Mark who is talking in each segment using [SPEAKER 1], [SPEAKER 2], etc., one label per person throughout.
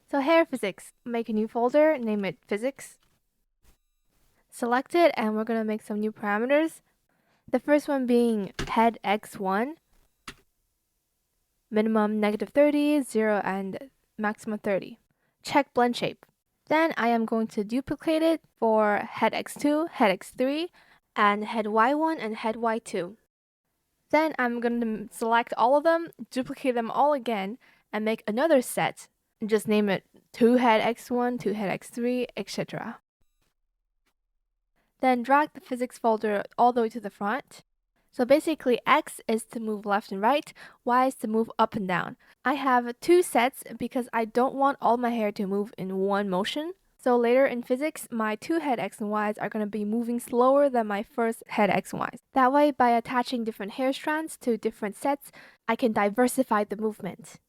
[SPEAKER 1] So hair physics, make a new folder, name it physics. Select it, and we're going to make some new parameters. The first one being head x1, minimum -30, 0, and maximum 30. Check blend shape. Then I am going to duplicate it for head x2, head x3, and head y1 and head y2. Then I'm going to select all of them, duplicate them all again, and make another set. And just name it 2 head x1, 2 head x3, etc. Then drag the physics folder all the way to the front. So basically X is to move left and right, Y is to move up and down. I have 2 sets because I don't want all my hair to move in one motion. So later in physics, my 2 head X and Ys are going to be moving slower than my first head X and Ys. That way, by attaching different hair strands to different sets, I can diversify the movement.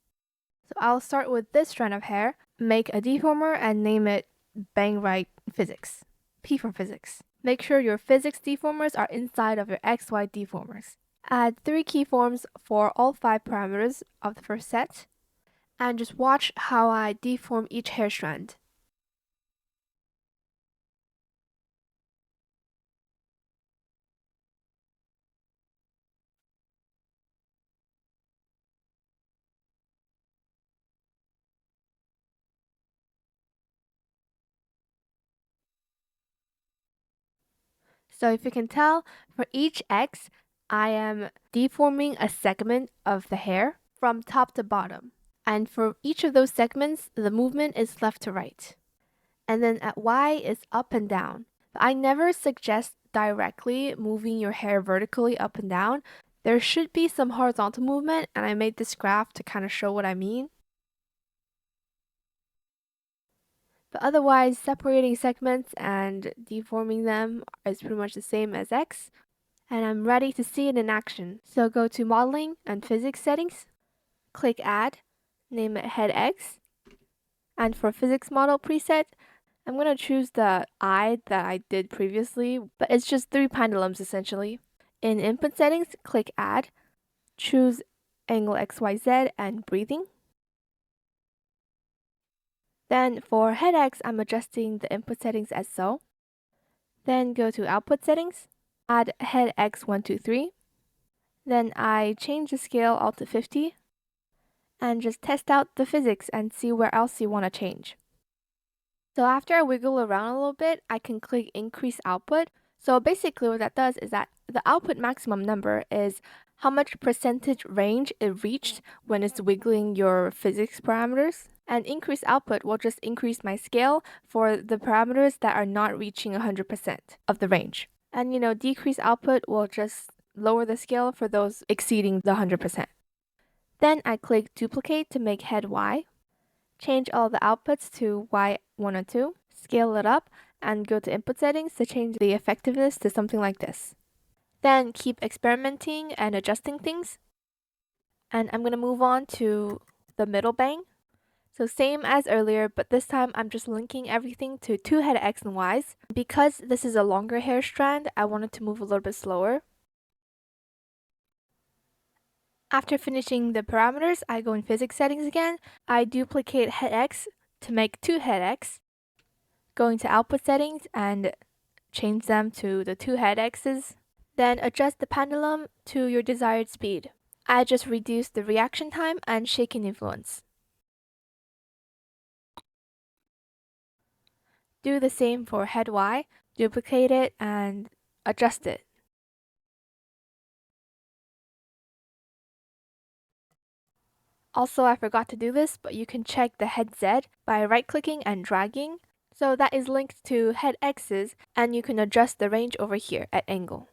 [SPEAKER 1] So I'll start with this strand of hair, make a deformer and name it Bang Right Physics. P for physics. Make sure your physics deformers are inside of your XY deformers. Add 3 keyforms for all 5 parameters of the first set, and just watch how I deform each hair strand. So if you can tell, for each X, I am deforming a segment of the hair from top to bottom. And for each of those segments, the movement is left to right. And then at Y is up and down. I never suggest directly moving your hair vertically up and down. There should be some horizontal movement, and I made this graph to kind of show what I mean. But otherwise, separating segments and deforming them is pretty much the same as X. And I'm ready to see it in action. So go to Modeling and Physics Settings, click Add, name it Head X. And for Physics Model preset, I'm going to choose the eye that I did previously, but it's just 3 pendulums essentially. In Input Settings, click Add, choose Angle XYZ and Breathing. Then for Head X, I'm adjusting the input settings as so. Then go to Output Settings, add Head X 1, 2, 3. Then I change the scale all to 50, and just test out the physics and see where else you want to change. So after I wiggle around a little bit, I can click Increase Output. So basically what that does is that the output maximum number is how much percentage range it reached when it's wiggling your physics parameters. And increase output will just increase my scale for the parameters that are not reaching 100% of the range. And decrease output will just lower the scale for those exceeding the 100%. Then I click Duplicate to make head Y. Change all the outputs to Y1 and 2. Scale it up and go to Input Settings to change the effectiveness to something like this. Then keep experimenting and adjusting things. And I'm going to move on to the middle bang. So same as earlier, but this time I'm just linking everything to 2 head X and Ys. Because this is a longer hair strand, I wanted to move a little bit slower. After finishing the parameters, I go in Physics Settings again. I duplicate head X to make 2 head X. Go into Output Settings and change them to the 2 head X's. Then adjust the pendulum to your desired speed. I just reduced the reaction time and shaking influence. Do the same for head Y, duplicate it and adjust it. Also, I forgot to do this, but you can check the head Z by right-clicking and dragging. So that is linked to head X's, and you can adjust the range over here at angle.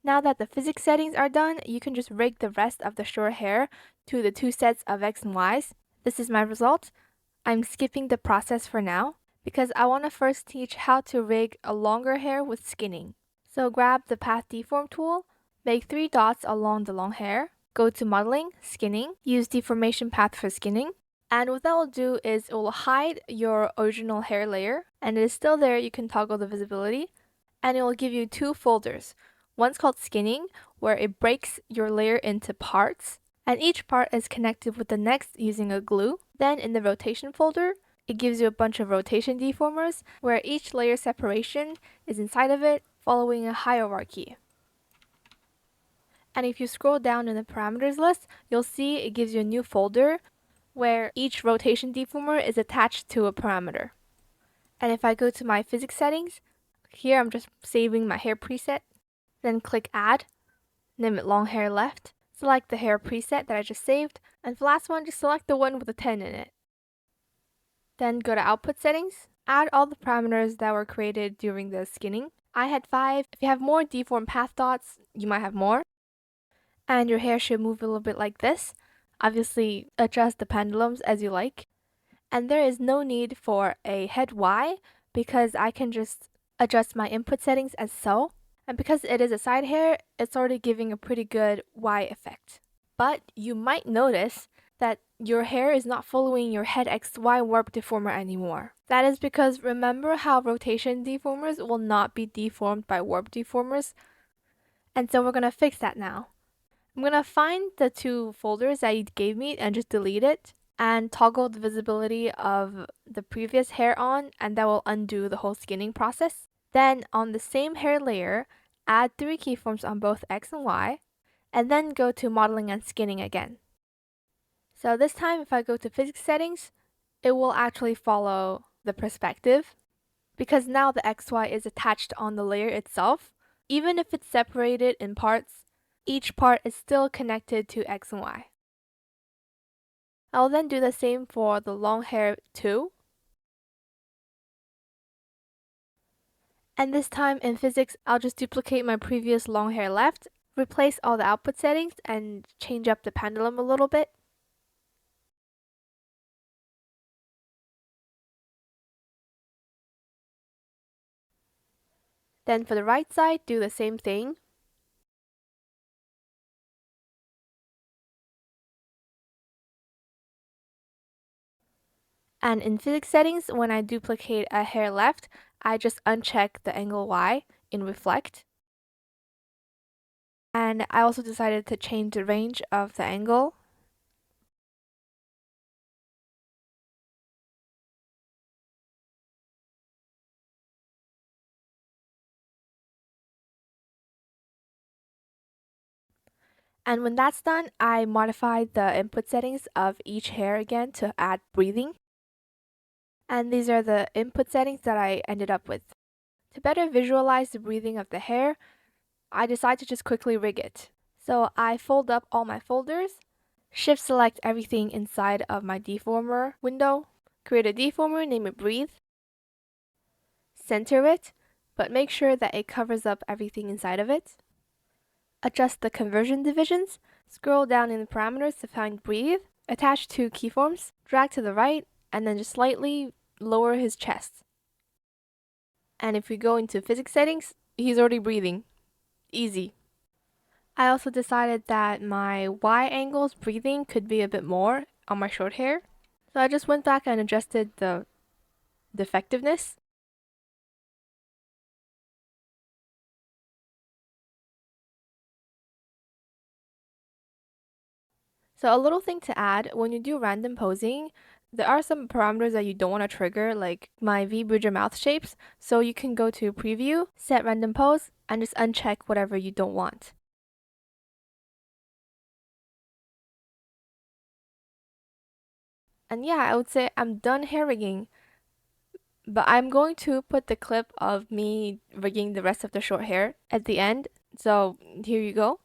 [SPEAKER 1] Now that the physics settings are done, you can just rig the rest of the short hair to the 2 sets of X and Ys. This is my result. I'm skipping the process for now because I want to first teach how to rig a longer hair with skinning. So grab the Path Deform tool, make 3 dots along the long hair, go to Modeling, Skinning, use Deformation Path for skinning, and what that will do is it will hide your original hair layer, and it is still there. You can toggle the visibility, and it will give you 2 folders. One's called Skinning, where it breaks your layer into parts, And each part is connected with the next using a glue. Then in the rotation folder, it gives you a bunch of rotation deformers where each layer separation is inside of it following a hierarchy. And if you scroll down in the parameters list, you'll see it gives you a new folder where each rotation deformer is attached to a parameter. And if I go to my physics settings, here I'm just saving my hair preset, then click add, name it long hair left, select the hair preset that I just saved, and for the last one, just select the one with a 10 in it. Then go to output settings, add all the parameters that were created during the skinning. I had 5. If you have more deform path dots, you might have more. And your hair should move a little bit like this. Obviously, adjust the pendulums as you like. And there is no need for a head Y because I can just adjust my input settings as so. And because it is a side hair, it's already giving a pretty good Y effect. But you might notice that your hair is not following your head XY warp deformer anymore. That is because remember how rotation deformers will not be deformed by warp deformers? And so we're going to fix that now. I'm going to find the 2 folders that you gave me and just delete it and toggle the visibility of the previous hair on, and that will undo the whole skinning process. Then on the same hair layer, add 3 keyforms on both X and Y, and then go to modeling and skinning again. So this time if I go to physics settings, it will actually follow the perspective because now the XY is attached on the layer itself. Even if it's separated in parts, each part is still connected to X and Y. I'll then do the same for the long hair too. And this time in physics, I'll just duplicate my previous long hair left, replace all the output settings, and change up the pendulum a little bit. Then for the right side, do the same thing. And in physics settings, when I duplicate a hair left, I just uncheck the angle Y in reflect. And I also decided to change the range of the angle. And when that's done, I modified the input settings of each hair again to add breathing. And these are the input settings that I ended up with. To better visualize the breathing of the hair, I decided to just quickly rig it. So I fold up all my folders, shift select everything inside of my deformer window, create a deformer, name it breathe, center it, but make sure that it covers up everything inside of it. Adjust the conversion divisions, scroll down in the parameters to find breathe, attach 2 keyforms, drag to the right, and then just slightly lower his chest. And if we go into physics settings, he's already breathing. Easy. I also decided that my Y angles breathing could be a bit more on my short hair. So I just went back and adjusted the effectiveness. So a little thing to add, when you do random posing, there are some parameters that you don't want to trigger, like my V-bridger mouth shapes. So you can go to preview, set random pose, and just uncheck whatever you don't want. And yeah, I would say I'm done hair rigging. But I'm going to put the clip of me rigging the rest of the short hair at the end. So here you go.